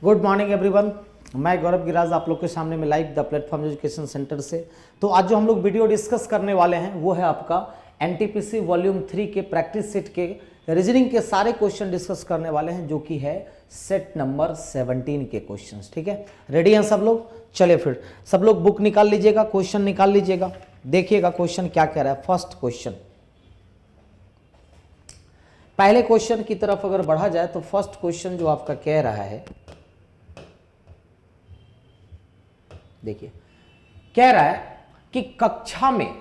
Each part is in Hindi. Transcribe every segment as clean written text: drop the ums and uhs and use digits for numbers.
Good morning everyone. मैं गौरव गिराज आप लोग के सामने में live the platform education centre से। तो आज जो हम लोग वीडियो डिस्कस करने वाले हैं वो है आपका एनटीपीसी वॉल्यूम 3 के प्रैक्टिस सेट के रीजनिंग के सारे क्वेश्चन डिस्कस करने वाले हैं, जो कि है सेट नंबर 17 के क्वेश्चंस। ठीक है, रेडी हैं सब लोग? चलिए फिर सब लोग बुक निकाल लीजिएगा, क्वेश्चन निकाल लीजिएगा, देखिएगा क्वेश्चन क्या कह रहा है। फर्स्ट क्वेश्चन, पहले क्वेश्चन की तरफ अगर बढ़ा जाए तो फर्स्ट क्वेश्चन जो आपका कह रहा है, देखिए कह रहा है कि कक्षा में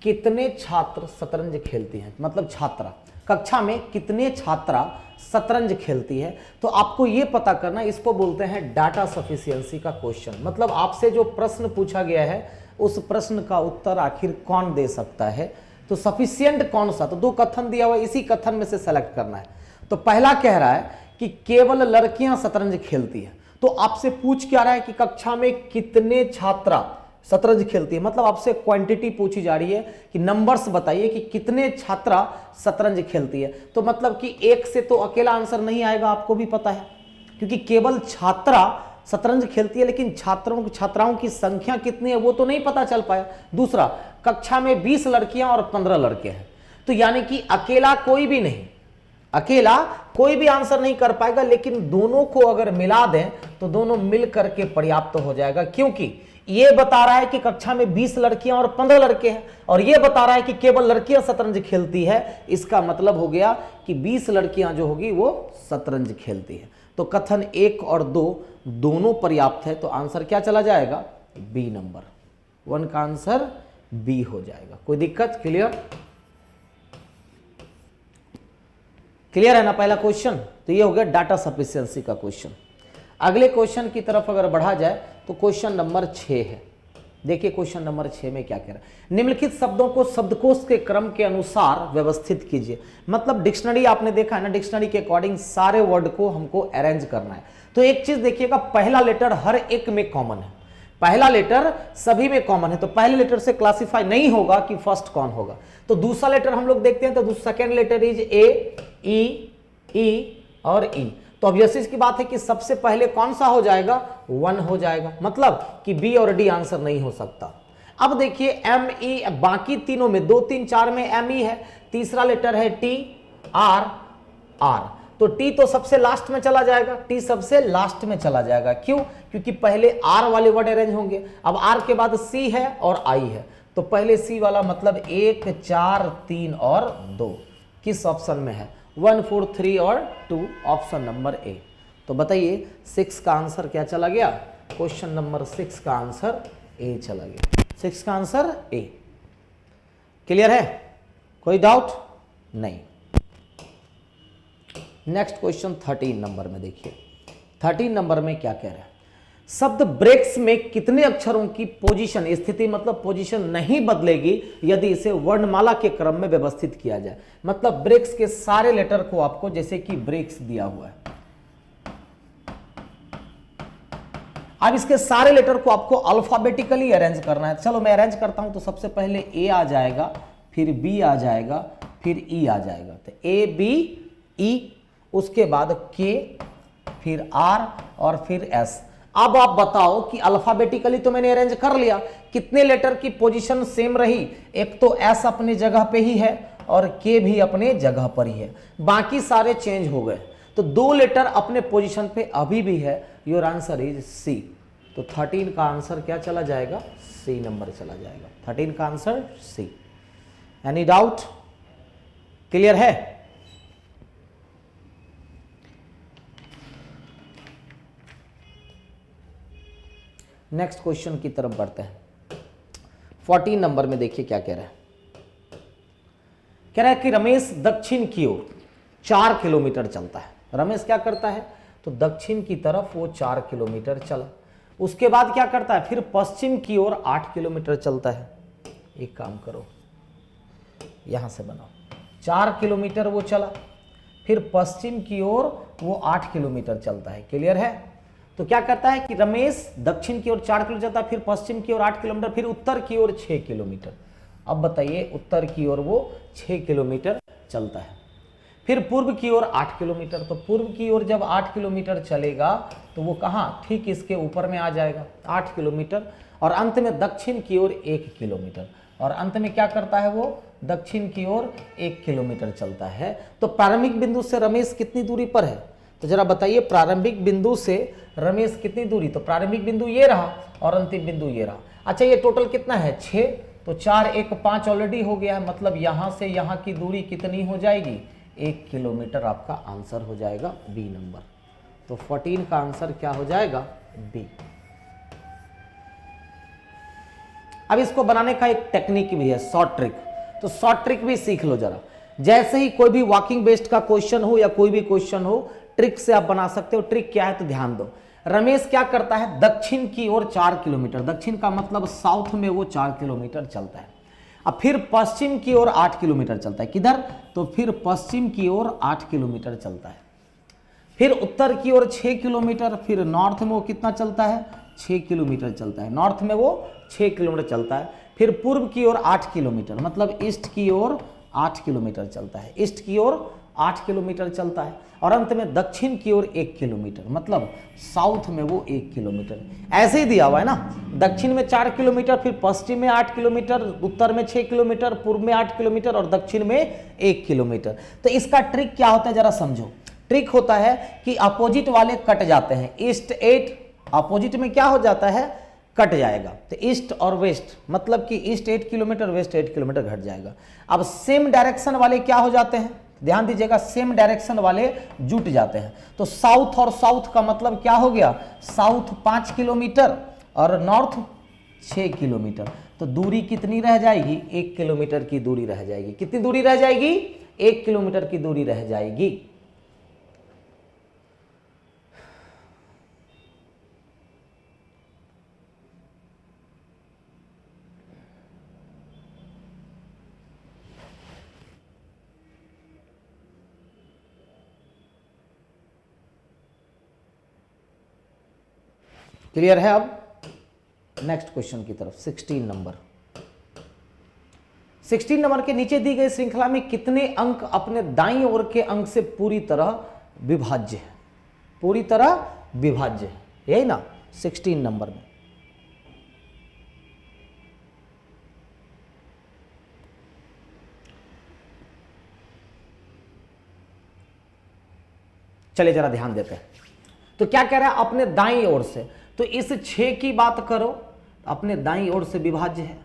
कितने छात्र शतरंज खेलती हैं, मतलब छात्रा, कक्षा में कितने छात्रा शतरंज खेलती है। तो आपको यह पता करना, इसको बोलते हैं डाटा सफिशिएंसी का क्वेश्चन। मतलब आपसे जो प्रश्न पूछा गया है उस प्रश्न का उत्तर आखिर कौन दे सकता है, तो सफिशिएंट कौन सा। तो दो कथन दिया हुआ है, इसी कथन में से सेलेक्ट करना है। तो पहला कह रहा है कि केवल लड़कियां शतरंज खेलती है। तो आपसे पूछ क्या रहा है कि कक्षा में कितने छात्रा शतरंज खेलती है, मतलब आपसे क्वांटिटी पूछी जा रही है कि नंबर्स बताइए कि कितने छात्रा शतरंज खेलती है। तो मतलब कि एक से तो अकेला आंसर नहीं आएगा, आपको भी पता है, क्योंकि केवल छात्रा शतरंज खेलती है, लेकिन छात्राओं की संख्या कितनी है वो तो नहीं पता चल पाया। दूसरा, कक्षा में 20 लड़कियां और 15 लड़के हैं, तो यानी कि अकेला कोई भी नहीं, अकेला कोई भी आंसर नहीं कर पाएगा, लेकिन दोनों को अगर मिला दें तो दोनों मिल करके पर्याप्त हो जाएगा। क्योंकि ये बता रहा है कि कक्षा में 20 लड़कियां और 15 लड़के हैं, और ये बता रहा है कि केवल लड़कियां शतरंज खेलती है। इसका मतलब हो गया कि 20 लड़कियां जो होगी वो शतरंज खेलती है। तो कथन 1 और 2 दोनों पर्याप्त है, तो आंसर क्या चला जाएगा? बी नंबर 1 का आंसर बी हो जाएगा। कोई दिक्कत? क्लियर? क्लियर है ना पहला क्वेश्चन? तो ये हो गया डाटा सफिशिएंसी का क्वेश्चन। अगले क्वेश्चन की तरफ अगर बढ़ा जाए तो क्वेश्चन नंबर 6 है। देखिए क्वेश्चन नंबर 6 में क्या कह रहा है, निम्नलिखित शब्दों को शब्दकोश के क्रम के अनुसार व्यवस्थित कीजिए। मतलब डिक्शनरी आपने देखा है ना, डिक्शनरी के अकॉर्डिंग सारे वर्ड को हमको अरेंज करना है। तो एक चीज देखिएगा, पहला लेटर हर एक में कॉमन है, पहला लेटर सभी में कॉमन है, तो पहले लेटर से क्लासिफाई नहीं होगा कि फर्स्ट कौन होगा। तो दूसरा लेटर हम लोग देखते हैं, तो सेकेंड लेटर इज ए, ई और ई। तो ऑब्वियसली इसकी बात है कि सबसे पहले कौन सा हो जाएगा? 1 हो जाएगा, मतलब कि बी और डी आंसर नहीं हो सकता। अब देखिए एम ई, बाकी तीनों में 2 3 4 में एम ई है, तीसरा लेटर है टी आर आर, तो टी तो सबसे लास्ट में चला जाएगा, टी सबसे लास्ट में चला जाएगा। क्यों? क्योंकि पहले आर वाले वर्ड अरेंज होंगे। अब आर के बाद सी है और आई है, तो पहले सी वाला, मतलब 1 4 3 और 2 किस ऑप्शन में है? 1 4 3 और 2, ऑप्शन नंबर ए। तो बताइए 6 का आंसर क्या चला गया? क्वेश्चन नंबर 6 का आंसर ए चला गया। 6 का आंसर ए। क्लियर है? कोई डाउट नहीं। नेक्स्ट क्वेश्चन 13 नंबर में देखिए, 13 नंबर में क्या कह रहा है, शब्द ब्रेक्स में कितने अक्षरों की पोजीशन, स्थिति मतलब पोजीशन नहीं बदलेगी यदि इसे वर्णमाला के क्रम में व्यवस्थित किया जाए। मतलब ब्रेक्स के सारे लेटर को आपको, जैसे कि ब्रेक्स दिया हुआ है, अब इसके सारे लेटर को आपको अल्फाबेटिकली अरेंज करना है। चलो मैं अरेंज करता हूं। तो सबसे पहले ए आ जाएगा, फिर बी आ जाएगा, फिर ई आ जाएगा, तो ए बी ई, उसके बाद के, फिर आर और फिर एस। अब आप बताओ कि अल्फाबेटिकली तो मैंने अरेंज कर लिया, कितने लेटर की पोजीशन सेम रही? एक तो एस अपनी जगह पे ही है और के भी अपने जगह पर ही है, बाकी सारे चेंज हो गए। तो 2 लेटर अपने पोजीशन पे अभी भी है। Your answer is C. तो 13 का आंसर क्या चला जाएगा? सी नंबर चला जाएगा। 13 का answer C. Any doubt? Clear है? नेक्स्ट क्वेश्चन की तरफ बढ़ते हैं। 14 नंबर में देखिए क्या कह रहा है, कह रहा है कि रमेश दक्षिण की ओर 4 किलोमीटर चलता है। रमेश क्या करता है? तो दक्षिण की तरफ वो 4 किलोमीटर चला। उसके बाद क्या करता है? फिर पश्चिम की ओर 8 किलोमीटर चलता है। एक काम करो, यहां से बनाओ, 4 किलोमीटर वो चला, फिर पश्चिम की ओर वो 8 किलोमीटर चलता है। क्लियर है? तो क्या करता है कि रमेश दक्षिण की ओर 4 किलोमीटर चलता है, फिर पश्चिम की ओर 8 किलोमीटर, फिर उत्तर की ओर 6 किलोमीटर। अब बताइए उत्तर की ओर वो 6 किलोमीटर चलता है। फिर पूर्व की ओर 8 किलोमीटर, तो पूर्व की ओर जब 8 किलोमीटर चलेगा तो वो कहाँ, ठीक इसके ऊपर में आ जाएगा 8 किलोमीटर। और अंत में दक्षिण की ओर 1 किलोमीटर, और अंत में क्या करता है वो, दक्षिण की ओर 1 किलोमीटर चलता है। तो प्रारंभिक बिंदु से रमेश कितनी दूरी पर है, तो जरा बताइए प्रारंभिक बिंदु से रमेश कितनी दूरी, तो प्रारंभिक बिंदु ये रहा और अंतिम बिंदु ये रहा। अच्छा ये टोटल कितना है 6, तो 4 1 5 ऑलरेडी हो गया है, मतलब यहां से यहां की दूरी कितनी हो जाएगी, 1 किलोमीटर आपका आंसर हो जाएगा बी नंबर। तो 14 का आंसर क्या हो जाएगा, बी। अब इसको बनाने का एक टेक्निक भी है, शॉर्ट ट्रिक, तो शॉर्ट ट्रिक भी सीख लो जरा। जैसे ही कोई भी वॉकिंग बेस्ड का क्वेश्चन हो या कोई भी क्वेश्चन हो, ट्रिक से आप बना सकते हो। ट्रिक क्या है तो ध्यान दो। रमेश क्या करता है, दक्षिण की ओर 4 किलोमीटर, दक्षिण का मतलब साउथ में वो 4 किलोमीटर चलता है। अब फिर पश्चिम की ओर 8 किलोमीटर चलता है, किधर, तो फिर पश्चिम की ओर 8 किलोमीटर चलता है। फिर उत्तर की ओर 6 किलोमीटर, फिर नॉर्थ में वो कितना चलता है, 6 किलोमीटर चलता है, नॉर्थ में वो 6 किलोमीटर चलता है। फिर पूर्व की ओर 8 किलोमीटर, मतलब ईस्ट की ओर 8 किलोमीटर चलता है, ईस्ट की ओर 8 किलोमीटर चलता है। और अंत में दक्षिण की ओर 1 किलोमीटर, मतलब साउथ में वो 1 किलोमीटर। ऐसे ही दिया हुआ है ना, दक्षिण में 4 किलोमीटर, फिर पश्चिम में 8 किलोमीटर, उत्तर में 6 किलोमीटर, पूर्व में 8 किलोमीटर और दक्षिण में 1 किलोमीटर। तो इसका ट्रिक क्या होता है जरा समझो। ट्रिक होता है कि अपोजिट वाले कट जाते हैं, ईस्ट 8 अपोजिट में क्या हो जाता है, कट जाएगा। तो ईस्ट और वेस्ट, मतलब कि ईस्ट 8 किलोमीटर, वेस्ट 8 किलोमीटर घट जाएगा। अब सेम डायरेक्शन वाले क्या हो जाते हैं, ध्यान दीजिएगा, सेम डायरेक्शन वाले जुट जाते हैं। तो साउथ और साउथ का मतलब क्या हो गया, साउथ 5 किलोमीटर और नॉर्थ 6 किलोमीटर। तो दूरी कितनी रह जाएगी, 1 किलोमीटर की दूरी रह जाएगी। कितनी दूरी रह जाएगी, 1 किलोमीटर की दूरी रह जाएगी। क्लियर है। अब नेक्स्ट क्वेश्चन की तरफ, 16 नंबर। 16 नंबर के नीचे दी गई श्रृंखला में कितने अंक अपने दाईं ओर के अंक से पूरी तरह विभाज्य है, पूरी तरह विभाज्य है, यही ना 16 नंबर में। चलिए जरा ध्यान देते हैं। तो क्या कह रहा है, अपने दाईं ओर से, तो इस 6 की बात करो, अपने दाईं ओर से विभाज्य है।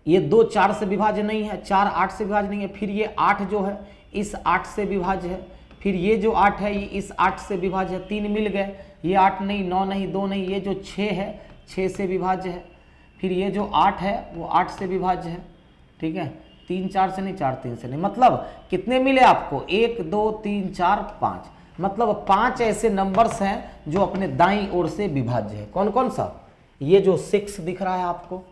ये 2 4 से विभाज्य नहीं है, 4 8 से विभाज्य नहीं है। फिर ये 8 जो है इस 8 से विभाज्य है। फिर ये जो 8 है ये इस 8 से विभाज्य है, 3 मिल गए। ये 8 नहीं, 9 नहीं, 2 नहीं, ये जो 6 है 6 से विभाज्य है। फिर ये जो 8 है वो 8 से विभाज्य है, ठीक है। 3 4 से नहीं, 4 3 से नहीं, मतलब कितने मिले आपको, 1 2 3 4 5, मतलब 5 ऐसे नंबर्स हैं जो अपने दाईं ओर से विभाज्य है। कौन कौन सा, ये जो 6 दिख रहा है आपको,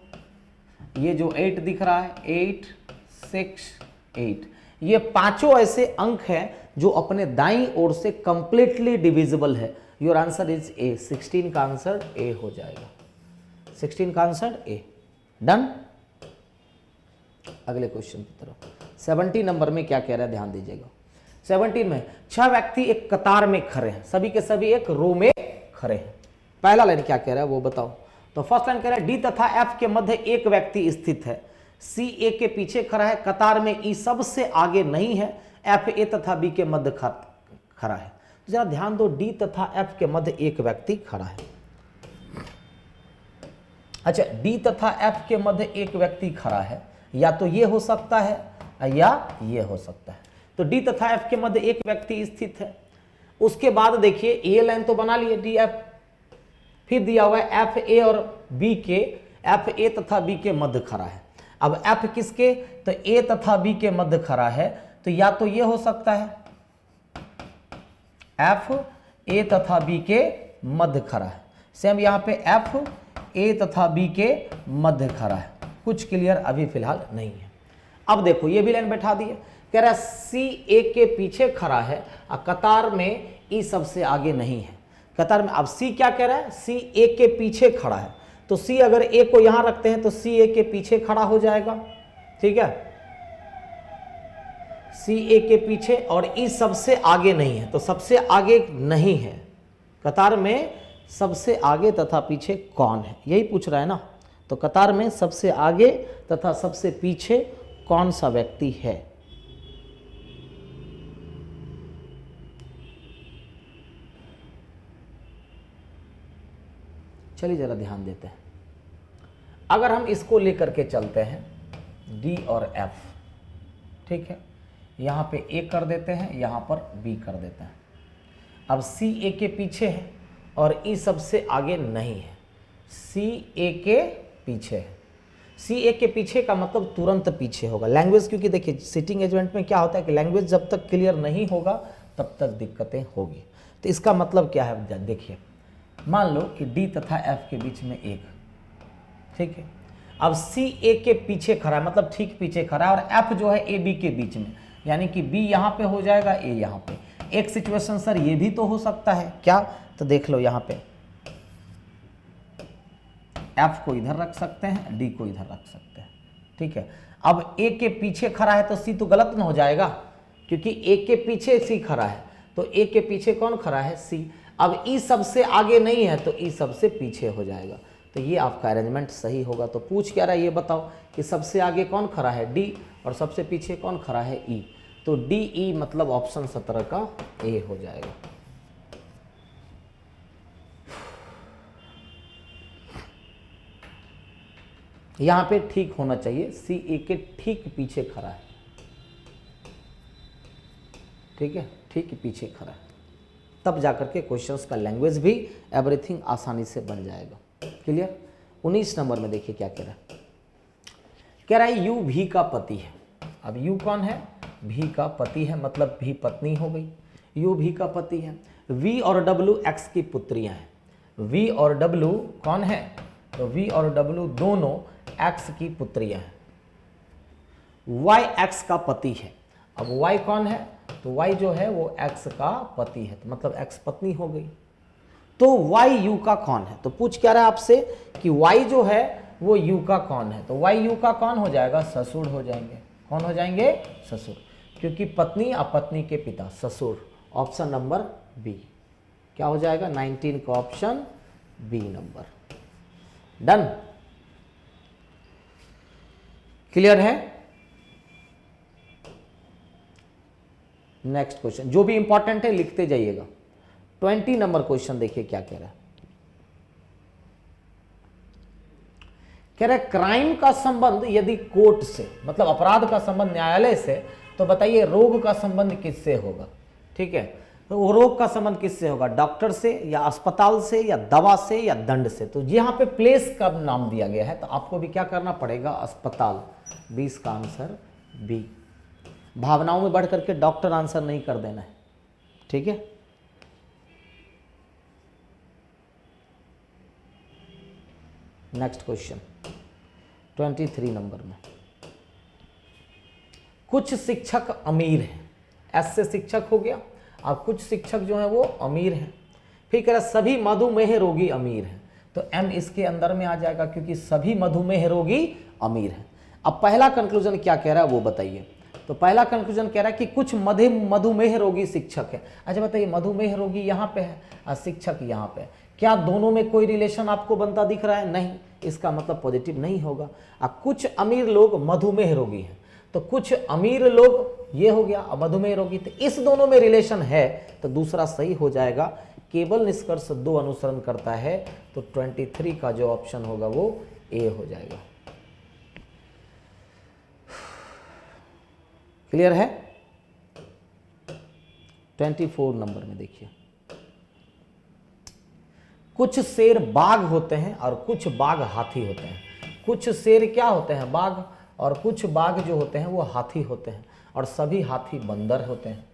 ये जो 8 दिख रहा है, 8 6 8, ये पांचों ऐसे अंक हैं जो अपने दाईं ओर से कंप्लीटली डिविजिबल है। योर आंसर इज ए, 16 का आंसर ए हो जाएगा, 16 का आंसर ए। डन। अगले क्वेश्चन की तरफ, 17 नंबर में क्या कह रहा है ध्यान दीजिएगा। 17 में 6 व्यक्ति एक कतार में खड़े हैं, सभी के सभी एक रो में खड़े हैं। पहला लाइन क्या कह रहा है वो बताओ। तो फर्स्ट लाइन कह रहा है डी तथा एफ के मध्य एक व्यक्ति स्थित है, सी ए के पीछे खड़ा है, कतार में ई सबसे आगे नहीं है, एफ ए तथा बी के मध्य खड़ा है। तो जरा ध्यान दो, डी तथा एफ के मध्य एक व्यक्ति खड़ा है। अच्छा, डी तथा एफ के मध्य एक व्यक्ति खड़ा है, या तो ये हो सकता है या ये हो सकता है। तो डी तथा एफ के मध्य एक व्यक्ति स्थित है। उसके बाद देखिए ये लाइन तो बना लिए डी एफ, फिर दिया हुआ है एफ ए और बी के, एफ ए तथा बी के मध्य खड़ा है। अब एफ किसके, तो ए तथा बी के मध्य खड़ा है, तो या तो ये हो सकता है एफ ए तथा बी के मध्य खड़ा है, सेम यहां पे एफ ए तथा बी के मध्य खड़ा है। कुछ क्लियर अभी फिलहाल नहीं है। अब देखो ये भी लाइन बैठा दी है, कह रहा है सी ए के पीछे खड़ा है और कतार में ई सबसे आगे नहीं है। कतार में अब सी क्या कह रहा है, सी ए के पीछे खड़ा है, तो सी अगर ए को यहां रखते हैं तो सी ए के पीछे खड़ा हो जाएगा, ठीक है। सी ए के पीछे और ई सबसे आगे नहीं है, तो सबसे आगे नहीं है, कतार में सबसे आगे तथा पीछे कौन है, यही पूछ रहा है ना। तो कतार में सबसे आगे तथा सबसे पीछे कौन सा व्यक्ति है। चलिए जरा ध्यान देते हैं। अगर हम इसको लेकर के चलते हैं डी और एफ, ठीक है, यहाँ पे ए कर देते हैं, यहाँ पर बी कर देते हैं। अब सी ए के पीछे है और ई सबसे आगे नहीं है, सी ए के पीछे है। सी ए के पीछे का मतलब तुरंत पीछे होगा। लैंग्वेज, क्योंकि देखिए सिटिंग एजमेंट में क्या होता है कि लैंग्वेज जब तक क्लियर नहीं होगा तब तक दिक्कतें होगी। तो इसका मतलब क्या है, देखिए मान लो कि डी तथा एफ के बीच में एक, ठीक है, अब सी ए के पीछे खड़ा है, मतलब ठीक पीछे खड़ा है, और एफ जो है ए बी के बीच में, यानी कि बी यहाँ पे हो जाएगा, ए यहाँ पे। एक सिचुएशन सर ये भी तो हो सकता है क्या, तो देख लो यहाँ पे एफ को इधर रख सकते हैं, डी को इधर रख सकते हैं, ठीक है। अब ए के पीछे खड़ा है तो सी तो गलत ना हो जाएगा, क्योंकि ए के पीछे सी खड़ा है, तो ए के पीछे कौन खड़ा है, सी। अब ई सबसे आगे नहीं है तो ई सबसे पीछे हो जाएगा, तो ये आपका अरेंजमेंट सही होगा। तो पूछ क्या रहा है ये बताओ कि सबसे आगे कौन खड़ा है, डी, और सबसे पीछे कौन खड़ा है, ई। तो डी ई मतलब ऑप्शन 17 का ए हो जाएगा। यहां पे ठीक होना चाहिए, सी ए के ठीक पीछे खड़ा है, ठीक है, ठीक पीछे खड़ा है, तब जाकर के क्वेश्चंस का लैंग्वेज भी एवरीथिंग आसानी से बन जाएगा। क्लियर। 19 नंबर में देखिए क्या कह रहा है, कह रहा है यू भी का पति है। अब यू कौन है, भी का पति है, मतलब भी पत्नी हो गई, यू भी का पति है। वी और डब्ल्यू एक्स की पुत्रियां हैं, वी और डब्ल्यू कौन है, तो वी और डब्ल्यू दोनों एक्स की पुत्रियां हैं। वाई एक्स का पति है, अब वाई कौन है, तो वाई जो है वो एक्स का पति है, तो मतलब एक्स पत्नी हो गई। तो वाई यू का कौन है, तो पूछ क्या रहा है आपसे कि वाई जो है वो यू का कौन है, तो वाई यू का कौन हो जाएगा, ससुर हो जाएंगे। कौन हो जाएंगे, ससुर, क्योंकि पत्नी और पत्नी के पिता, ससुर। ऑप्शन नंबर बी क्या हो जाएगा, 19 का option B number. Done, clear है। नेक्स्ट क्वेश्चन जो भी इंपॉर्टेंट है लिखते जाइएगा। 20 नंबर क्वेश्चन देखिए क्या कह रहा है, कह रहा है क्राइम का संबंध यदि कोर्ट से, मतलब अपराध का संबंध न्यायालय से, तो बताइए रोग का संबंध किससे होगा। ठीक है, तो वो रोग का संबंध किससे होगा, डॉक्टर से या अस्पताल से या दवा से या दंड से। तो यहाँ पे प्लेस का नाम दिया गया है, तो आपको भी क्या करना पड़ेगा, अस्पताल। 20 का आंसर बी। भावनाओं में बढ़ करके डॉक्टर आंसर नहीं कर देना है, ठीक है। नेक्स्ट क्वेश्चन 23 नंबर में, कुछ शिक्षक अमीर हैं, एस से शिक्षक हो गया, अब कुछ शिक्षक जो हैं वो अमीर हैं। फिर कह रहा सभी मधुमेह रोगी अमीर हैं, तो एम इसके अंदर में आ जाएगा, क्योंकि सभी मधुमेह रोगी अमीर हैं। अब पहला कंक्लूजन क्या कह रहा है वो बताइए। तो पहला कंक्लूजन कह रहा है कि कुछ मधुमेह रोगी शिक्षक है। अच्छा बताइए, मधुमेह रोगी यहाँ पे है और शिक्षक यहाँ पे है, क्या दोनों में कोई रिलेशन आपको बनता दिख रहा है, नहीं, इसका मतलब पॉजिटिव नहीं होगा। अब कुछ अमीर लोग मधुमेह रोगी हैं, तो कुछ अमीर लोग ये हो गया, अब मधुमेह रोगी, तो इस दोनों में रिलेशन है, तो दूसरा सही हो जाएगा। केवल निष्कर्ष 2 अनुसरण करता है, तो 23 का जो ऑप्शन होगा वो ए हो जाएगा। क्लियर है। 24 नंबर में देखिए, कुछ शेर बाघ होते हैं और कुछ बाघ हाथी होते हैं। कुछ शेर क्या होते हैं, बाघ, और कुछ बाघ जो होते हैं वो हाथी होते हैं, और सभी हाथी बंदर होते हैं।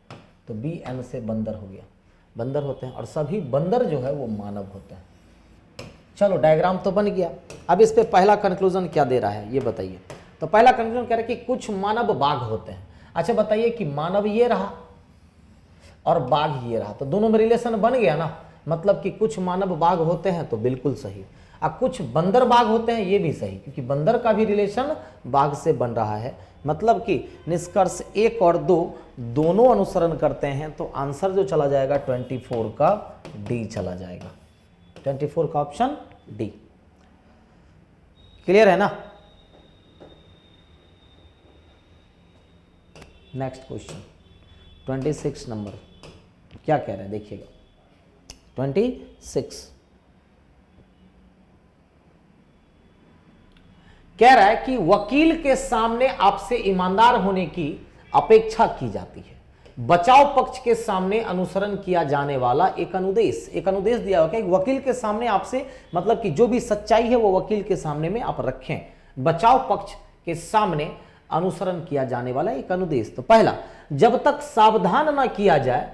तो बी एन से बंदर हो गया, बंदर होते हैं, और सभी बंदर जो है वो मानव होते हैं। चलो डायग्राम तो बन गया। अब इस पे पहला कंक्लूजन क्या दे रहा है ये बताइए। तो पहला कंक्लूजन कह रहा है कि कुछ मानव बाघ होते हैं। अच्छा बताइए कि मानव ये रहा और बाघ ये रहा, तो दोनों में रिलेशन बन गया ना, मतलब कि कुछ मानव बाघ होते हैं, तो बिल्कुल सही। अब कुछ बंदर बाघ होते हैं, ये भी सही, क्योंकि बंदर का भी रिलेशन बाघ से बन रहा है। मतलब कि निष्कर्ष 1 और 2 दोनों अनुसरण करते हैं, तो आंसर जो चला जाएगा 24 का डी चला जाएगा, 24 का ऑप्शन डी। क्लियर है ना? नेक्स्ट क्वेश्चन 26 नंबर क्या कह रहे हैं देखिएगा। 26 कह रहा है कि वकील के सामने आपसे ईमानदार होने की अपेक्षा की जाती है। बचाव पक्ष के सामने अनुसरण किया जाने वाला एक अनुदेश दिया हुआ है कि वकील के सामने आपसे, मतलब कि जो भी सच्चाई है वो वकील के सामने में आप रखें। बचाव पक्ष के सामने अनुसरण किया जाने वाला एक अनुदेश। तो पहला, जब तक सावधान ना किया जाए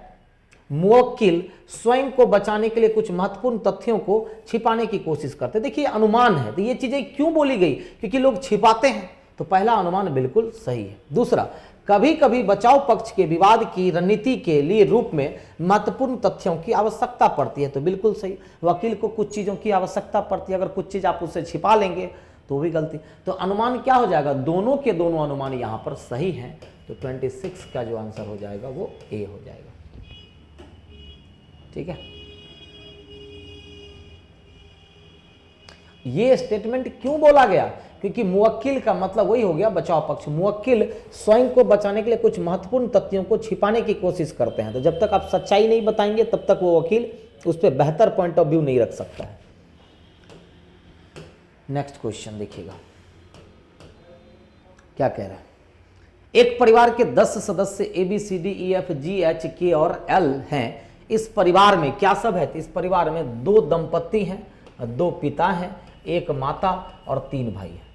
मुवक्किल स्वयं को बचाने के लिए कुछ महत्वपूर्ण तथ्यों को छिपाने की कोशिश करते। देखिए अनुमान है, तो ये चीजें क्यों बोली गई? क्योंकि लोग छिपाते हैं। तो पहला अनुमान बिल्कुल सही है। दूसरा, कभी कभी बचाव पक्ष के विवाद की रणनीति के लिए रूप में महत्वपूर्ण तथ्यों की आवश्यकता पड़ती है। तो बिल्कुल सही, वकील को कुछ चीजों की आवश्यकता पड़ती है, अगर कुछ चीज आप उससे छिपा लेंगे तो भी गलती। तो अनुमान क्या हो जाएगा? दोनों के दोनों अनुमान यहां पर सही हैं। तो 26 का जो आंसर हो जाएगा वो ए हो जाएगा। ठीक है, ये स्टेटमेंट क्यों बोला गया? क्योंकि मुवक्किल का मतलब वही हो गया बचाव पक्ष। मुवक्किल स्वयं को बचाने के लिए कुछ महत्वपूर्ण तथ्यों को छिपाने की कोशिश करते हैं। तो जब तक आप सच्चाई नहीं बताएंगे तब तक वो वकील उस पर बेहतर पॉइंट ऑफ व्यू नहीं रख सकता है। नेक्स्ट क्वेश्चन देखिएगा क्या कह रहा है। एक परिवार के 10 सदस्य ABCDEFGH K और L हैं। इस परिवार में क्या सब है? तो इस परिवार में 2 दंपत्ति हैं, 2 पिता हैं, 1 माता और 3 भाई हैं।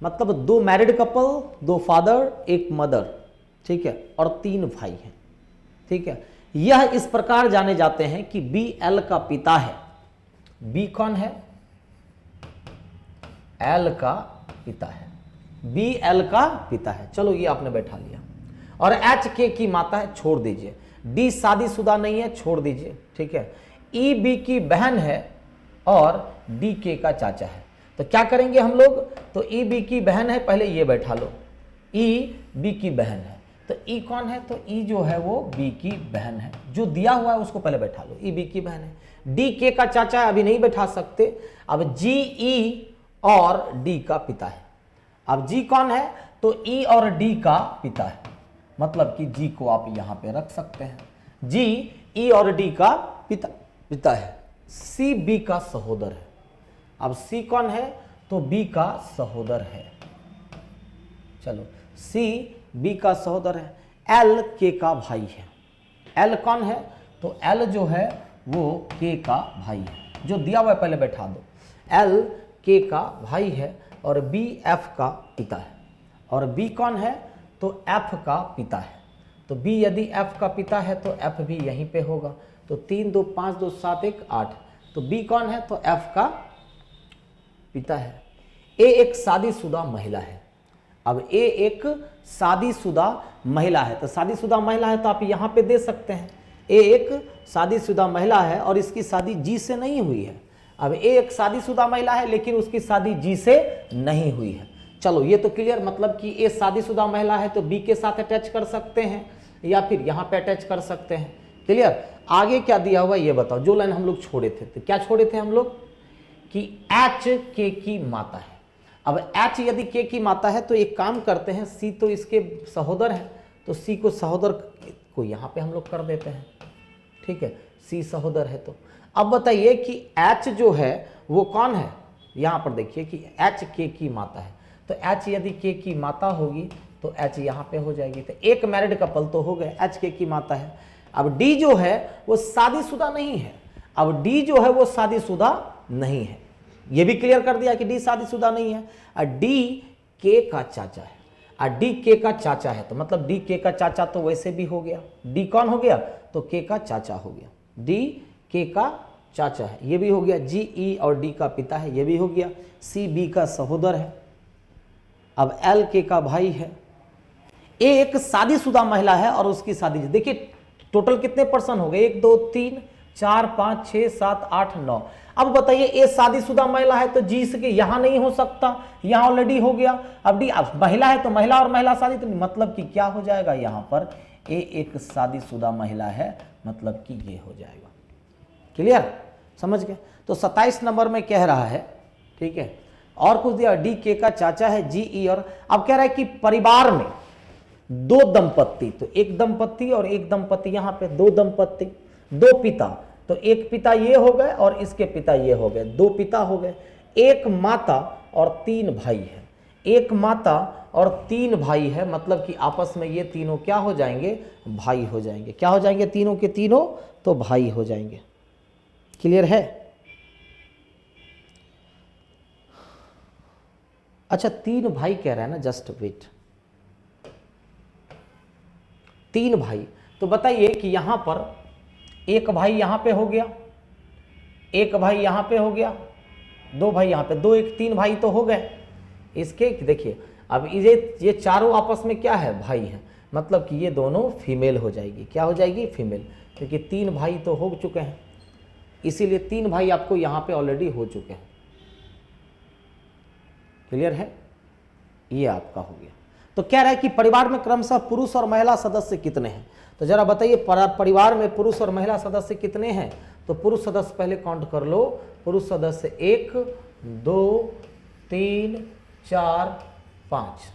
मतलब 2 मैरिड कपल, 2 फादर, 1 मदर, ठीक है, और 3 भाई हैं। ठीक है, यह इस प्रकार जाने जाते हैं कि BL का पिता है। B कौन है? L का पिता है। BL का पिता है, चलो ये आपने बैठा लिया। और HK की माता है, छोड़ दीजिए। D शादीशुदा नहीं है, छोड़ दीजिए। ठीक है, EB की बहन है और DK का चाचा है। तो क्या करेंगे हम लोग? तो EB की बहन है, पहले ये बैठा लो, EB की बहन है। तो E कौन है? तो E जो है वो B की बहन है। जो दिया हुआ है उसको पहले बैठा लो, EB की बहन है। DK का चाचा है, अभी नहीं बैठा सकते। अब GE और D का पिता है। अब G कौन है? तो E और D का पिता है, मतलब कि G को आप यहां पे रख सकते हैं। G E और D का पिता है। C B का सहोदर है। अब C कौन है? तो B का सहोदर है। चलो, C B का सहोदर है। L K का भाई है। L कौन है? तो L जो है वो K का भाई है। जो दिया हुआ है पहले बैठा दो। L K का भाई है और B F का पिता है। और B कौन है? तो F का पिता है। तो B यदि F का पिता है तो F भी यहीं पे होगा। तो 3 2 5 2 7 1 8। तो B कौन है? तो F का पिता है। A एक शादीशुदा महिला है। अब A एक शादीशुदा महिला है, तो शादीशुदा महिला है तो आप यहां पे दे सकते हैं। A एक शादीशुदा महिला है और इसकी शादी G से नहीं हुई है। अब A एक शादीशुदा महिला है लेकिन उसकी शादी G से नहीं हुई है। चलो ये तो क्लियर, मतलब कि A शादीशुदा महिला है तो B के साथ अटैच कर सकते हैं या फिर यहां पे अटैच कर सकते हैं। क्लियर? आगे क्या दिया हुआ ये बताओ। जो लाइन हम लोग छोड़े थे, तो क्या छोड़े थे हम लोग? कि H K की माता है। अब H यदि K की माता है तो एक काम करते हैं, C तो इसके सहोदर है, तो C को सहोदर को यहां पे हम लोग कर देते हैं। ठीक है, C सहोदर है। तो अब बताइए कि H जो है वो कौन है? यहां पर देखिए कि H K की माता है, तो H यदि K की माता होगी तो H यहां पे हो जाएगी। तो एक मैरिड कपल तो हो गए, H K की माता है। अब D जो है वो शादीशुदा नहीं है। अब D जो है वो शादीशुदा नहीं है, ये भी क्लियर कर दिया कि D शादीशुदा नहीं है। और D K का चाचा है। और D K का चाचा है तो मतलब D K का चाचा तो वैसे भी हो गया। D कौन हो गया? तो K का चाचा हो गया। D K का चाचा है, ये भी हो गया। G E और D का पिता है, ये भी हो गया। C B का सहोदर है। अब L K का भाई है। A एक शादीशुदा महिला है और उसकी शादी, देखिए टोटल कितने पर्सन हो गए? 1 2 3 4 5 6 7 8 9। अब बताइए ए शादीशुदा महिला है तो जी इसके यहां नहीं हो सकता, यहां ऑलरेडी हो गया। अब डी अब महिला है तो महिला और महिला शादी, तो मतलब कि क्या हो जाएगा यहां पर ए एक शादीशुदा महिला है, मतलब कि ये हो जाएगा। क्लियर, समझ गए। तो 27 नंबर में कह रहा है, ठीक है, और कुछ दिया, डी के का चाचा है, जी ई, और अब कह रहा है कि परिवार में दो दंपत्ति, तो एक दंपत्ति और एक दंपत्ति, यहां पे दो दंपत्ति, दो पिता, तो एक पिता ये हो गए और इसके पिता ये हो गए, दो पिता हो गए, एक माता और तीन भाई है, एक माता और तीन भाई है, मतलब कि आपस में ये तीनों क्या हो जाएंगे, भाई हो जाएंगे। क्या हो जाएंगे, तीनों के तीनों तो भाई हो जाएंगे। क्लियर है। अच्छा, तीन भाई कह रहा है ना, जस्ट वेट, तीन भाई, तो बताइए कि यहां पर एक भाई यहां पे हो गया, एक भाई यहां पे हो गया, दो भाई यहां पे, दो एक तीन भाई तो हो गए इसके। देखिए अब ये चारों आपस में क्या है, भाई है, मतलब कि ये दोनों फीमेल हो जाएगी। क्या हो जाएगी, फीमेल, क्योंकि तीन भाई तो हो चुके हैं, इसीलिए तीन भाई आपको यहां पे ऑलरेडी हो चुके हैं। क्लियर है, ये आपका हो गया। तो कह रहा है कि परिवार में क्रमशः पुरुष और महिला सदस्य कितने हैं, तो जरा बताइए परिवार में पुरुष और महिला सदस्य कितने हैं। तो पुरुष सदस्य पहले काउंट कर लो, पुरुष सदस्य 1 2 3 4 5,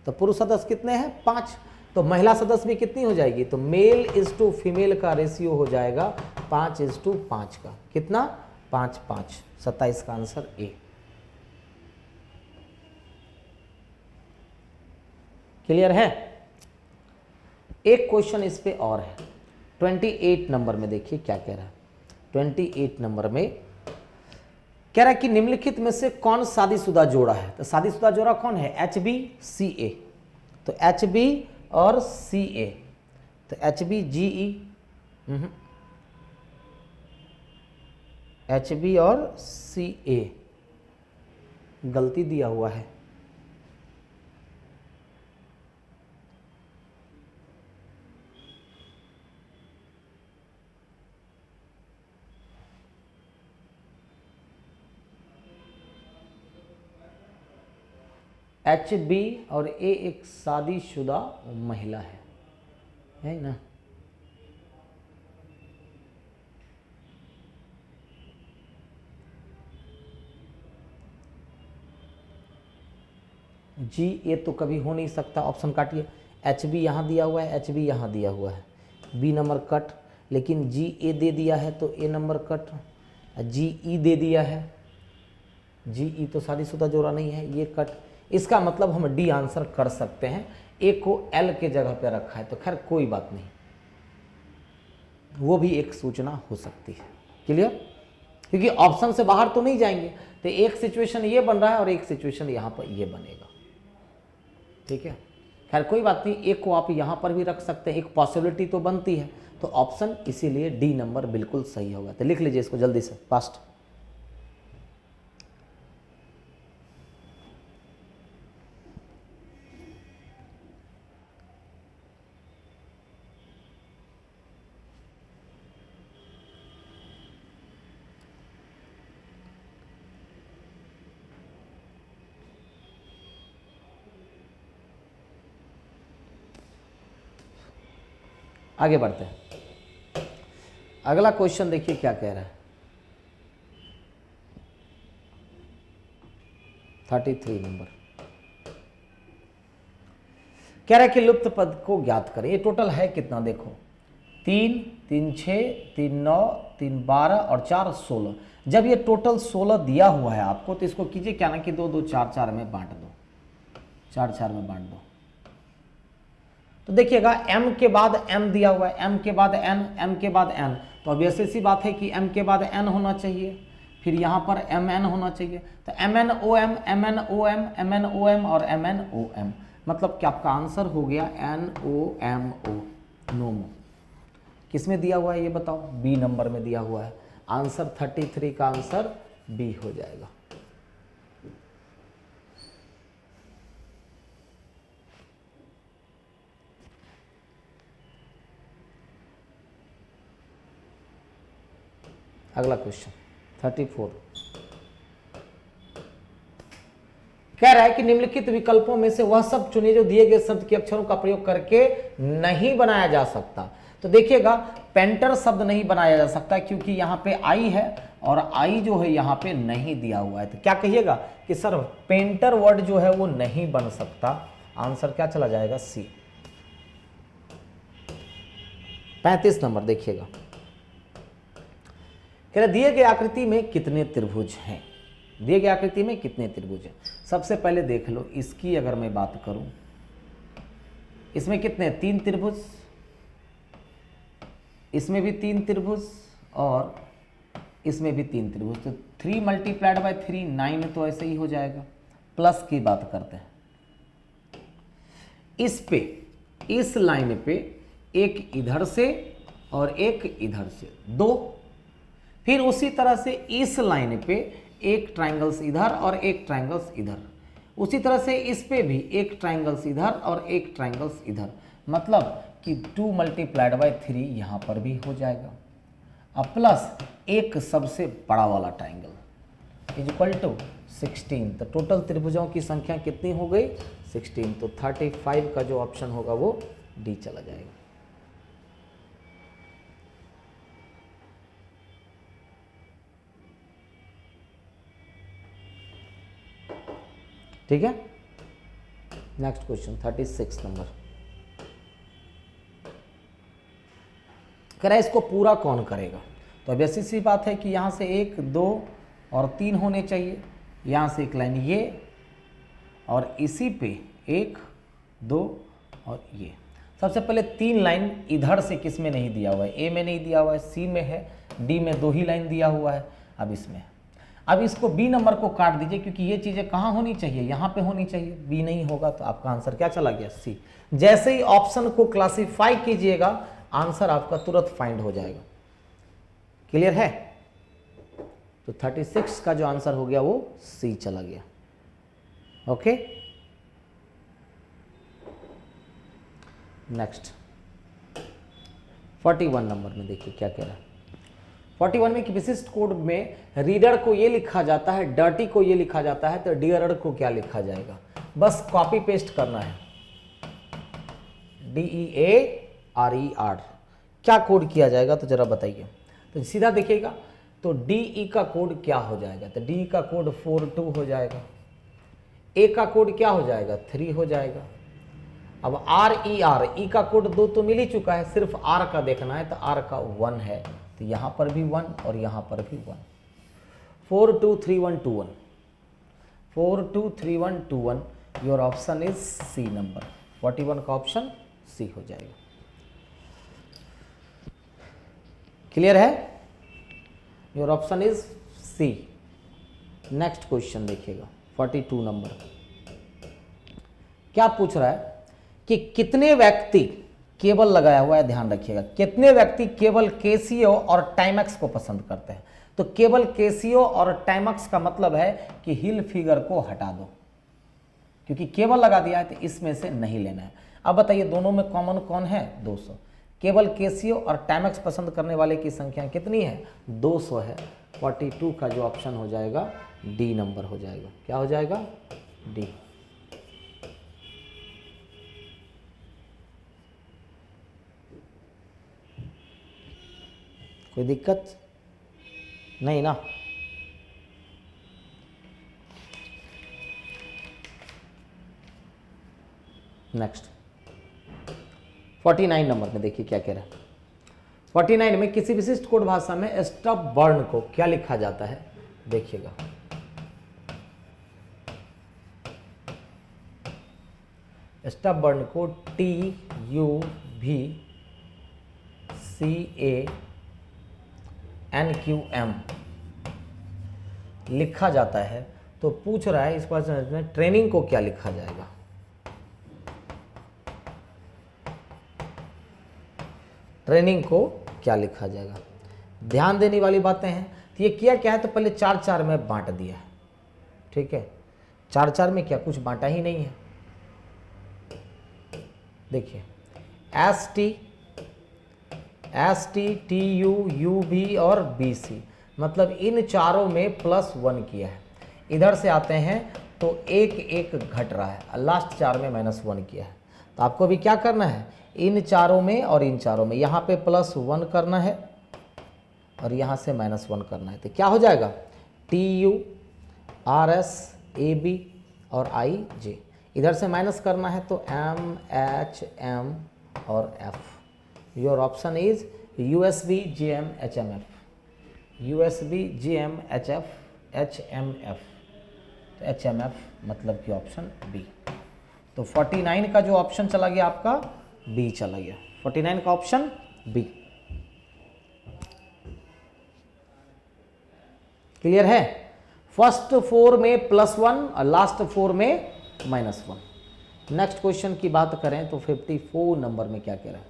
तो पुरुष सदस्य कितने हैं, 5। तो महिला सदस्य भी कितनी हो जाएगी, तो मेल इज टू फीमेल का रेशियो हो जाएगा 5:5 का, कितना, 5:5। 27 का आंसर ए। क्लियर है। एक क्वेश्चन इस पे और है, 28 नंबर में देखिए क्या कह रहा है। 28 नंबर में कह रहा है कि निम्नलिखित में से कौन शादीशुदा जोड़ा है, तो शादीशुदा जोड़ा कौन है, एच बी सी ए, तो एच बी और सी ए, तो एच बी जी ई, एच बी और सी ए, गलती दिया हुआ है, एच बी और ए एक शादीशुदा महिला है ना। जी ए तो कभी हो नहीं सकता, ऑप्शन काटिए। एच बी यहाँ दिया हुआ है, एच बी यहाँ दिया हुआ है, बी नंबर कट, लेकिन जी ए दे दिया है तो ए नंबर कट, जी ई दे दिया है, जी ई तो शादीशुदा जोड़ा नहीं है, ये कट। इसका मतलब हम डी आंसर कर सकते हैं, ए को एल के जगह पे रखा है, तो खैर कोई बात नहीं, वो भी एक सूचना हो सकती है। क्लियर, क्योंकि ऑप्शन से बाहर तो नहीं जाएंगे, तो एक सिचुएशन ये बन रहा है और एक सिचुएशन यहाँ पर ये बनेगा। ठीक है, खैर कोई बात नहीं, एक को आप यहाँ पर भी रख सकते हैं, एक पॉसिबिलिटी तो बनती है, तो ऑप्शन इसीलिए डी नंबर बिल्कुल सही होगा। तो लिख लीजिए इसको जल्दी से, फास्ट। आगे बढ़ते हैं, अगला क्वेश्चन देखिए क्या कह रहा है। 33 नंबर कह रहा है कि लुप्त पद को ज्ञात करें। ये टोटल है कितना, देखो 3 3 6 3 9 3 12 और 4 16। जब ये टोटल 16 दिया हुआ है आपको, तो इसको कीजिए क्या ना कि 2 2 4 4 में बांट दो, 4 4 में बांट दो। तो देखिएगा m के बाद m दिया हुआ है, m के बाद n, m के बाद n, तो अब ऐसी सी बात है कि m के बाद n होना चाहिए, फिर यहाँ पर mn होना चाहिए, तो mn o m mn o m mn o m और mn o m, मतलब कि आपका आंसर हो गया NOMO, नोमो। किस में दिया हुआ है ये बताओ, बी नंबर में दिया हुआ है, आंसर 33 का आंसर बी हो जाएगा। अगला क्वेश्चन 34 कह रहा है कि निम्नलिखित विकल्पों में से वह सब चुनिए जो दिए गए शब्द के अक्षरों का प्रयोग करके नहीं बनाया जा सकता। तो देखिएगा पेंटर शब्द नहीं बनाया जा सकता क्योंकि यहां पे आई है और आई जो है यहां पे नहीं दिया हुआ है। तो क्या कहिएगा कि सर पेंटर वर्ड जो है वो नहीं बन सकता। आंसर क्या चला जाएगा? सी। 35 नंबर देखिएगा, कह रहा दिए गए आकृति में कितने त्रिभुज हैं? दिए गए आकृति में कितने त्रिभुज हैं? सबसे पहले देख लो इसकी अगर मैं बात करूं, इसमें कितने? 3 त्रिभुज, इसमें भी 3 त्रिभुज और इसमें भी 3 त्रिभुज। तो 3 मल्टीप्लाइड बाय 3 9 तो ऐसे ही हो जाएगा। प्लस की बात करते हैं, इस पे इस लाइन पे एक इधर से और एक इधर से 2, फिर उसी तरह से इस लाइन पे एक ट्रायंगल्स इधर और एक ट्रायंगल्स इधर, उसी तरह से इस पे भी एक ट्रायंगल्स इधर और एक ट्रायंगल्स इधर, मतलब कि 2 मल्टीप्लाइड बाय 3 यहाँ पर भी हो जाएगा। अब प्लस एक सबसे बड़ा वाला ट्रायंगल इज इक्वल टू 16। तो टोटल त्रिभुजों की संख्या कितनी हो गई? 16। तो 35 का जो ऑप्शन होगा वो डी चला जाएगा। ठीक है, नेक्स्ट क्वेश्चन 36 नंबर, कह रहा है इसको पूरा कौन करेगा? तो अब ऐसी सी बात है कि यहाँ से 1 2 और 3 होने चाहिए, यहाँ से एक लाइन ये और इसी पे 1 2 और ये। सबसे पहले 3 लाइन इधर से किस में नहीं दिया हुआ है? ए में नहीं दिया हुआ है, सी में है, डी में 2 ही लाइन दिया हुआ है। अब इसमें अब इसको बी नंबर को काट दीजिए क्योंकि ये चीज़ें कहाँ होनी चाहिए? यहाँ पे होनी चाहिए। बी नहीं होगा तो आपका आंसर क्या चला गया? सी। जैसे ही ऑप्शन को क्लासिफाई कीजिएगा आंसर आपका तुरंत फाइंड हो जाएगा। क्लियर है? तो 36 का जो आंसर हो गया वो सी चला गया। ओके, नेक्स्ट 41 नंबर में देखिए क्या कह रहा है। 41 में कि विशिष्ट कोड में रीडर को ये लिखा जाता है, डर्टी को ये लिखा जाता है, तो डियरर को क्या लिखा जाएगा? बस कॉपी पेस्ट करना है। DEARER क्या कोड किया जाएगा? तो जरा बताइए। तो सीधा देखिएगा तो DE का कोड क्या हो जाएगा? तो DE का कोड 42 हो जाएगा। A का कोड क्या हो जाएगा? 3 हो जाएगा। अब RER, E का कोड 2 तो मिल ही चुका है, सिर्फ R का देखना है, तो R का 1 है, तो यहाँ पर भी 1 और यहाँ पर भी 1। 423121 423121 your option is C number. 41 का ऑप्शन सी हो जाएगा। क्लियर है? Your option is C. Next question देखिएगा 42 नंबर, क्या पूछ रहा है कि कितने व्यक्ति केबल लगाया हुआ है, ध्यान रखिएगा, कितने व्यक्ति केवल केसीओ और टाइमैक्स को पसंद करते हैं? तो केवल केसीओ और टाइमैक्स का मतलब है कि हिल फिगर को हटा दो, क्योंकि केबल लगा दिया है तो इसमें से नहीं लेना है। अब बताइए दोनों में कॉमन कौन है? 200। केवल केसीओ और टाइमैक्स पसंद करने वाले की संख्या कितनी है? 200 है। 42 का जो ऑप्शन हो जाएगा डी नंबर हो जाएगा। क्या हो जाएगा? डी। कोई दिक्कत नहीं ना? नेक्स्ट 49 नंबर में देखिए क्या कह रहा है। 49 में किसी विशिष्ट कोड भाषा में स्टॉप वर्ड को क्या लिखा जाता है? देखिएगा, स्टॉप वर्ड को TUVCANQM लिखा जाता है। तो पूछ रहा है इस क्वेश्चन में ट्रेनिंग को क्या लिखा जाएगा? ट्रेनिंग को क्या लिखा जाएगा? ध्यान देने वाली बातें हैं। तो ये किया क्या है, तो पहले 4-4 में बांट दिया है। ठीक है, 4-4 में क्या कुछ बांटा ही नहीं है। देखिए ST, TU, UV और BC, मतलब इन चारों में +1 किया है। इधर से आते हैं तो एक एक घट रहा है, लास्ट 4 में -1 किया है। तो आपको भी क्या करना है, इन चारों में और इन चारों में, यहाँ पे +1 करना है और यहाँ से -1 करना है। तो क्या हो जाएगा, TU RS AB और IJ, इधर से माइनस करना है तो MHM और F। Your option is USB GM HMF, USB GM HMF, तो HMF मतलब कि ऑप्शन बी। तो 49 का जो ऑप्शन चला गया आपका बी चला गया, 49 का ऑप्शन बी। क्लियर है, फर्स्ट 4 में +1 और लास्ट 4 में -1। नेक्स्ट क्वेश्चन की बात करें तो 54 नंबर में क्या कह रहा है,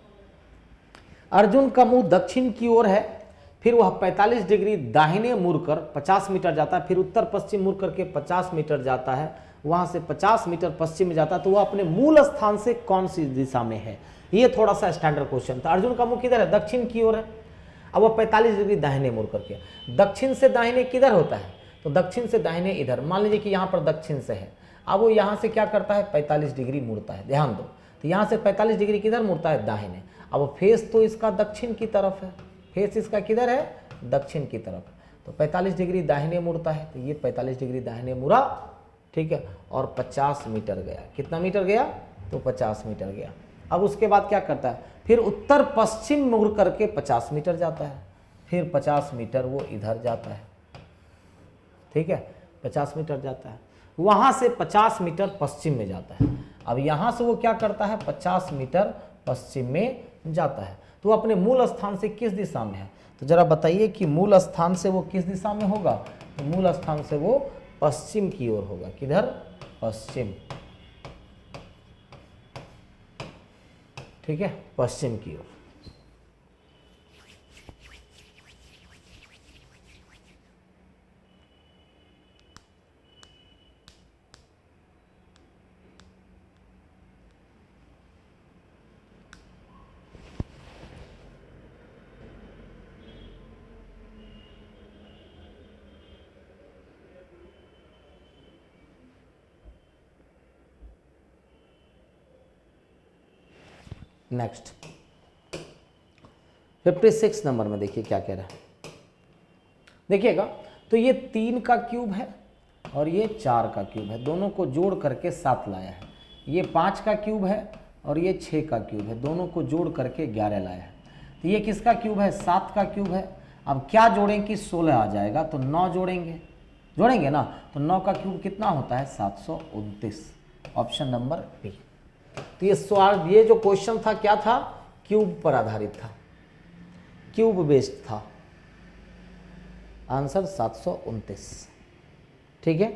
अर्जुन का मुंह दक्षिण की ओर है, फिर वह 45 डिग्री दाहिने मुड़कर 50 मीटर जाता है, फिर उत्तर पश्चिम मुड़ करके 50 मीटर जाता है, वहां से 50 मीटर पश्चिम में जाता है, तो वह अपने मूल स्थान से कौन सी दिशा में है। ये थोड़ा सा स्टैंडर्ड क्वेश्चन था। अर्जुन का मुंह किधर है, दक्षिण की ओर है, अब वह 45 डिग्री दाहिने मुड़ करके, दक्षिण से दाहिने किधर होता है, तो दक्षिण से दाहिने इधर, मान लीजिए कि यहाँ पर दक्षिण से है, अब वो यहाँ से क्या करता है 45 डिग्री मुड़ता है, ध्यान दो, तो यहाँ से 45 डिग्री किधर मुड़ता है, दाहिने। अब फेस तो इसका दक्षिण की तरफ है, फेस इसका किधर है, दक्षिण की तरफ, तो 45 डिग्री दाहिने मुड़ता है, तो ये 45 डिग्री दाहिने मुड़ा, ठीक है, और 50 मीटर गया। कितना मीटर गया, तो 50 मीटर गया। अब उसके बाद क्या करता है, फिर उत्तर पश्चिम मुड़ करके 50 मीटर जाता है, फिर 50 मीटर वो इधर जाता है, ठीक है, 50 मीटर जाता है, वहां से 50 मीटर पश्चिम में जाता है। अब यहां से वो क्या करता है, 50 मीटर पश्चिम में जाता है, तो वो अपने मूल स्थान से किस दिशा में है, तो जरा बताइए कि मूल स्थान से वो किस दिशा में होगा, तो मूल स्थान से वो पश्चिम की ओर होगा, किधर, पश्चिम, ठीक है, पश्चिम की ओर। नेक्स्ट 56 नंबर में देखिए क्या कह रहा है, देखिएगा, तो ये 3 का क्यूब है और ये 4 का क्यूब है, दोनों को जोड़ करके 7 लाया है। ये 5 का क्यूब है और ये 6 का क्यूब है, दोनों को जोड़ करके 11 लाया है। तो ये किसका क्यूब है, 7 का क्यूब है। अब क्या जोड़ें कि 16 आ जाएगा, तो 9 जोड़ेंगे ना, तो 9 का क्यूब कितना होता है, 729, ऑप्शन नंबर बी। तो ये सवाल, ये जो क्वेश्चन था क्या था, क्यूब पर आधारित था, क्यूब बेस्ड था, आंसर 729, ठीक है।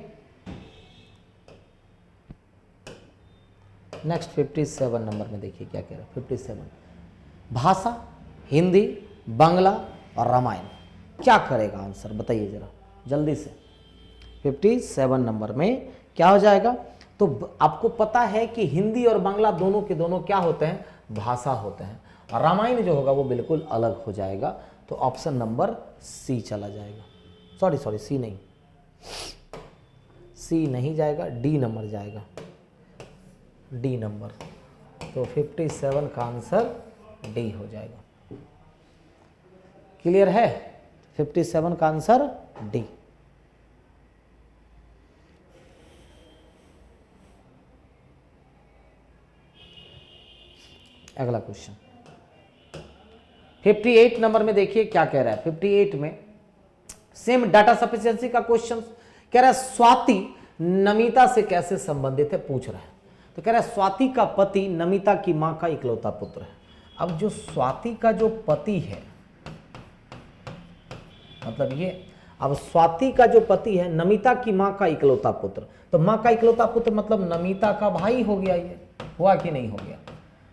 नेक्स्ट 57 नंबर में देखिए क्या कह रहा है, 57, भाषा हिंदी, बांग्ला और रामायण, क्या करेगा आंसर बताइए जरा जल्दी से। 57 नंबर में क्या हो जाएगा, तो आपको पता है कि हिंदी और बांग्ला दोनों के दोनों क्या होते हैं, भाषा होते हैं, और रामायण जो होगा वो बिल्कुल अलग हो जाएगा, तो ऑप्शन नंबर सी चला जाएगा। सॉरी सी नहीं, सी नहीं जाएगा, डी नंबर जाएगा, डी नंबर, तो 57 का आंसर डी हो जाएगा। क्लियर है, 57 का आंसर डी। अगला क्वेश्चन 58 नंबर में देखिए क्या कह रहा है। 58 में सेम डाटा सफिशिएंसी का क्वेश्चन कह रहा है, स्वाति नमिता से कैसे संबंधित है, पूछ रहा है। तो कह रहा है स्वाति का पति नमिता की मां का इकलौता पुत्र है। अब जो स्वाति का जो पति है, मतलब ये, अब स्वाति का जो पति है नमिता की मां का इकलौता पुत्र, तो मां का इकलौता पुत्र मतलब नमिता का भाई हो गया, ये हुआ कि नहीं हो गया,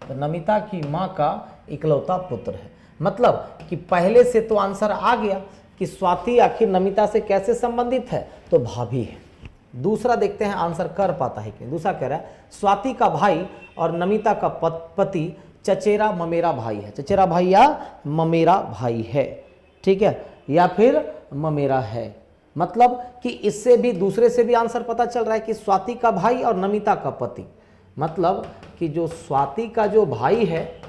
तो नमिता की मां का इकलौता पुत्र है, मतलब कि पहले से तो आंसर आ गया कि स्वाति आखिर नमिता से कैसे संबंधित है, तो भाभी है। दूसरा देखते हैं आंसर कर पाता है कि दूसरा कह रहा है स्वाति का भाई और नमिता का पति चचेरा ममेरा भाई है, चचेरा भाई या ममेरा भाई है, ठीक है, या फिर ममेरा है। मतलब कि इससे भी दूसरे से भी आंसर पता चल रहा है कि स्वाति का भाई और नमिता का पति, मतलब कि जो स्वाति का जो भाई है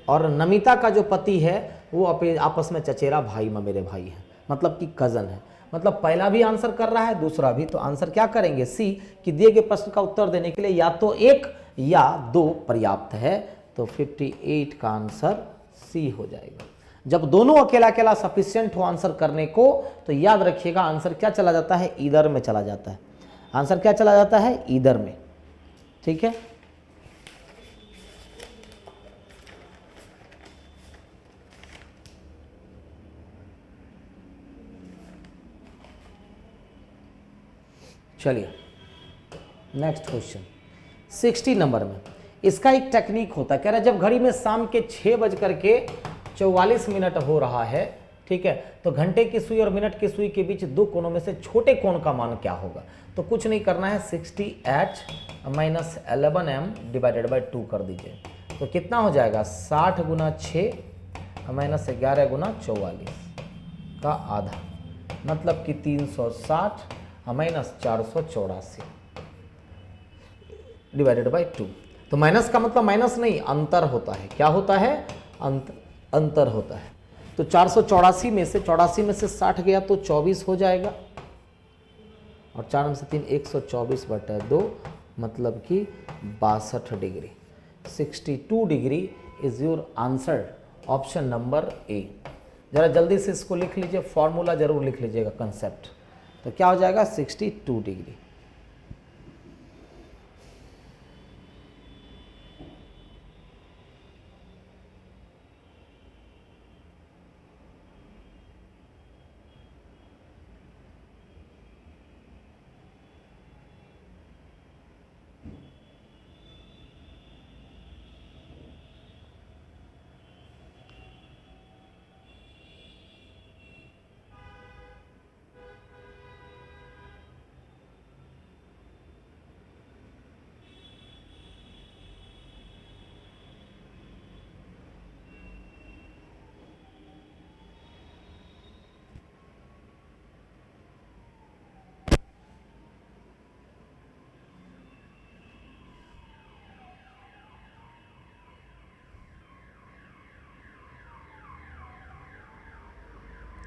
और नमिता का जो पति है वो आपस में चचेरा भाई ममेरे भाई है, मतलब कि कजन है। मतलब पहला भी आंसर कर रहा है, दूसरा भी। तो आंसर क्या करेंगे? सी, कि दिए गए प्रश्न का उत्तर देने के लिए या तो 1 या 2 पर्याप्त है। तो 58 का आंसर सी हो जाएगा। जब दोनों अकेला अकेला सफिशिएंट हो आंसर करने को, तो याद रखिएगा आंसर क्या चला जाता है? ईदर में चला जाता है। आंसर क्या चला जाता है? ईदर में। ठीक है, चलिए नेक्स्ट क्वेश्चन 60 नंबर में। इसका एक टेक्निक होता है, कह रहा है जब घड़ी में शाम के 6:44 हो रहा है, ठीक है, तो घंटे की सुई और मिनट की सुई के बीच 2 कोणों में से छोटे कोण का मान क्या होगा? तो कुछ नहीं करना है, 60h - 11m / 2 कर दीजिए। तो कितना हो जाएगा? 60 × 6 - 11 × 44 का आधा, मतलब कि 360 - 484 / 2। तो माइनस का मतलब माइनस नहीं, अंतर होता है। क्या होता है? अंतर होता है। तो 484 में से 60 गया तो 24 हो जाएगा, और 4 में से 3 124/2, मतलब कि 62 degree. 62 degree is your answer, option number A. जरा जल्दी से इसको लिख लीजिए, फॉर्मूला जरूर लिख लीजिएगा, कंसेप्ट। तो क्या हो जाएगा? 62 डिग्री।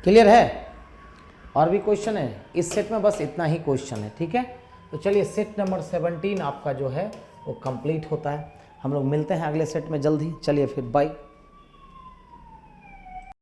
क्लियर है? और भी क्वेश्चन है इस सेट में? बस इतना ही क्वेश्चन है, ठीक है। तो चलिए सेट नंबर 17 आपका जो है वो कंप्लीट होता है। हम लोग मिलते हैं अगले सेट में जल्द ही। चलिए फिर बाय।